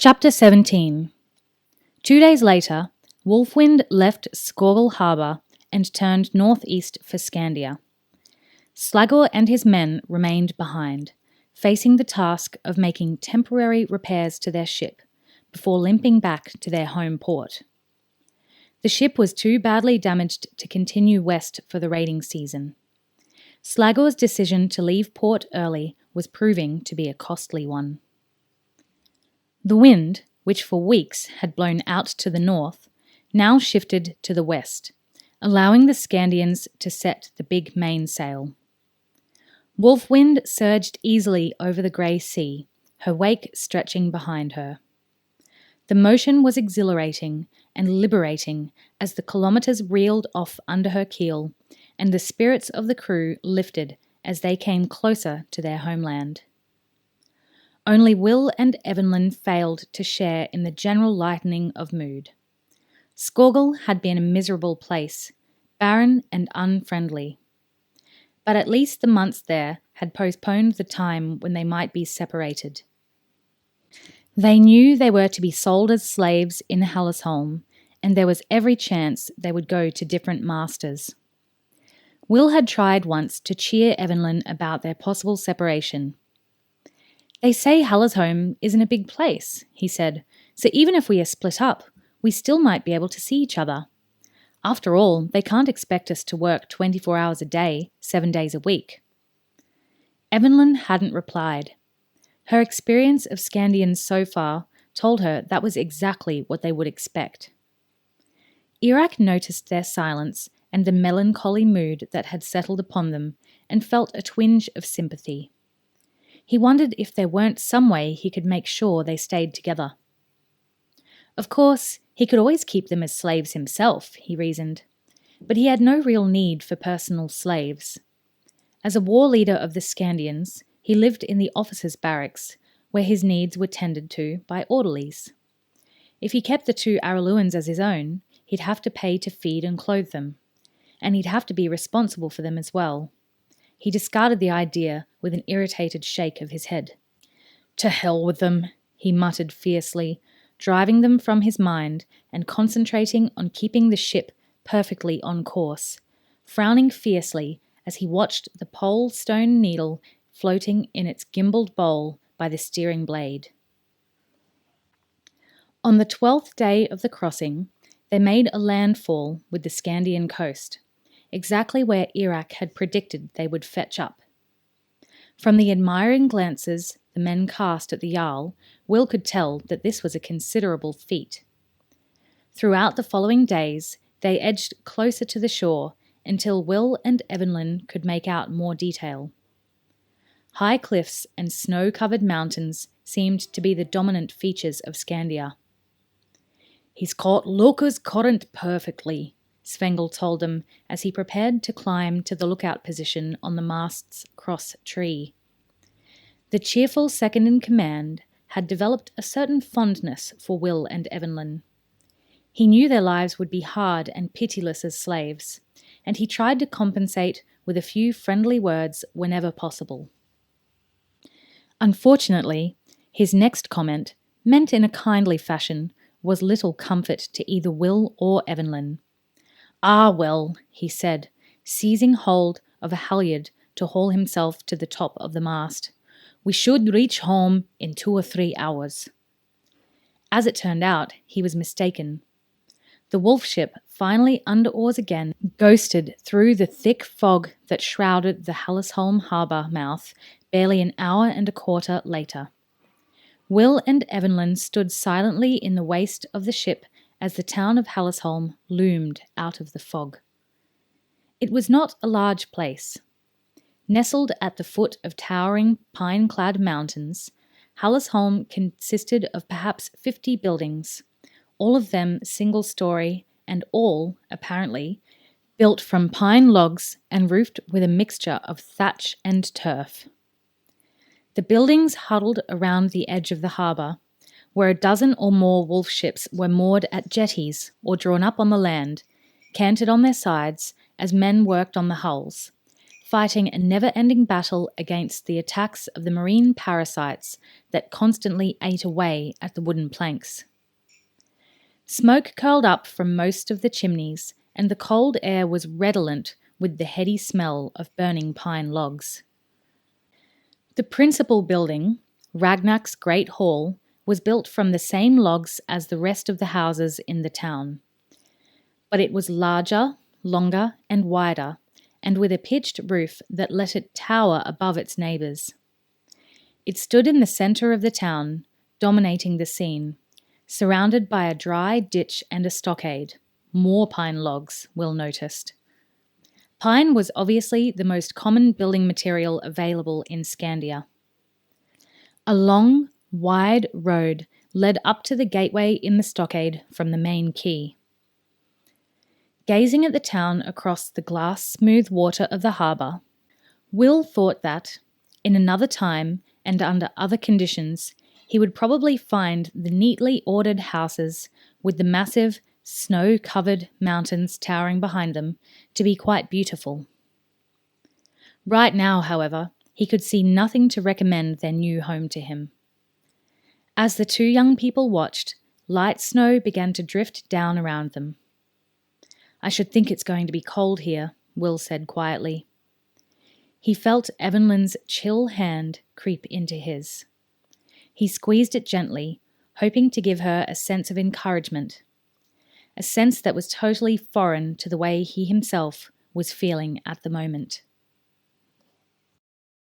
Chapter 17. 2 days later, Wolfwind left Skorgel Harbour and turned northeast for Scandia. Slagor and his men remained behind, facing the task of making temporary repairs to their ship before limping back to their home port. The ship was too badly damaged to continue west for the raiding season. Slagor's decision to leave port early was proving to be a costly one. The wind, which for weeks had blown out to the north, now shifted to the west, allowing the Scandians to set the big mainsail. Wolfwind surged easily over the grey sea, her wake stretching behind her. The motion was exhilarating and liberating as the kilometres reeled off under her keel, and the spirits of the crew lifted as they came closer to their homeland. Only Will and Evelyn failed to share in the general lightening of mood. Skorgel had been a miserable place, barren and unfriendly. But at least the months there had postponed the time when they might be separated. They knew they were to be sold as slaves in Hallisholm, and there was every chance they would go to different masters. Will had tried once to cheer Evelyn about their possible separation. "They say Hallisholm isn't a big place," he said, "so even if we are split up, we still might be able to see each other. After all, they can't expect us to work 24 hours a day, 7 days a week." Evelyn hadn't replied. Her experience of Scandians so far told her that was exactly what they would expect. Iraq noticed their silence and the melancholy mood that had settled upon them, and felt a twinge of sympathy. He wondered if there weren't some way he could make sure they stayed together. Of course, he could always keep them as slaves himself, he reasoned, but he had no real need for personal slaves. As a war leader of the Scandians, he lived in the officers' barracks, where his needs were tended to by orderlies. If he kept the 2 Araluens as his own, he'd have to pay to feed and clothe them, and he'd have to be responsible for them as well. He discarded the idea with an irritated shake of his head. "To hell with them," he muttered fiercely, driving them from his mind and concentrating on keeping the ship perfectly on course, frowning fiercely as he watched the pole stone needle floating in its gimbaled bowl by the steering blade. On the 12th day of the crossing, they made a landfall with the Scandian coast, exactly where Iraq had predicted they would fetch up. From the admiring glances the men cast at the Jarl, Will could tell that this was a considerable feat. Throughout the following days, they edged closer to the shore until Will and Evelyn could make out more detail. High cliffs and snow-covered mountains seemed to be the dominant features of Scandia. "He's caught Loka's current perfectly," Svengel told them as he prepared to climb to the lookout position on the mast's cross tree. The cheerful second-in-command had developed a certain fondness for Will and Evelyn. He knew their lives would be hard and pitiless as slaves, and he tried to compensate with a few friendly words whenever possible. Unfortunately, his next comment, meant in a kindly fashion, was little comfort to either Will or Evelyn. "Ah, well," he said, seizing hold of a halyard to haul himself to the top of the mast, "we should reach home in 2 or 3 hours." As it turned out, he was mistaken. The wolf ship, finally under oars again, ghosted through the thick fog that shrouded the Hallisholm harbour mouth barely an hour and a quarter later. Will and Evelyn stood silently in the waist of the ship as the town of Hallisholm loomed out of the fog. It was not a large place. Nestled at the foot of towering pine-clad mountains, Hallisholm consisted of perhaps 50 buildings, all of them single-story and all, apparently, built from pine logs and roofed with a mixture of thatch and turf. The buildings huddled around the edge of the harbour, where a dozen or more wolf ships were moored at jetties or drawn up on the land, canted on their sides as men worked on the hulls, fighting a never-ending battle against the attacks of the marine parasites that constantly ate away at the wooden planks. Smoke curled up from most of the chimneys, and the cold air was redolent with the heady smell of burning pine logs. The principal building, Ragnak's Great Hall, was built from the same logs as the rest of the houses in the town. But it was larger, longer, and wider, and with a pitched roof that let it tower above its neighbours. It stood in the centre of the town, dominating the scene, surrounded by a dry ditch and a stockade. More pine logs, Will noticed. Pine was obviously the most common building material available in Scandia. A long, wide road led up to the gateway in the stockade from the main quay. Gazing at the town across the glass-smooth water of the harbour, Will thought that, in another time and under other conditions, he would probably find the neatly ordered houses with the massive, snow-covered mountains towering behind them to be quite beautiful. Right now, however, he could see nothing to recommend their new home to him. As the two young people watched, light snow began to drift down around them. "I should think it's going to be cold here," Will said quietly. He felt Evelyn's chill hand creep into his. He squeezed it gently, hoping to give her a sense of encouragement, a sense that was totally foreign to the way he himself was feeling at the moment.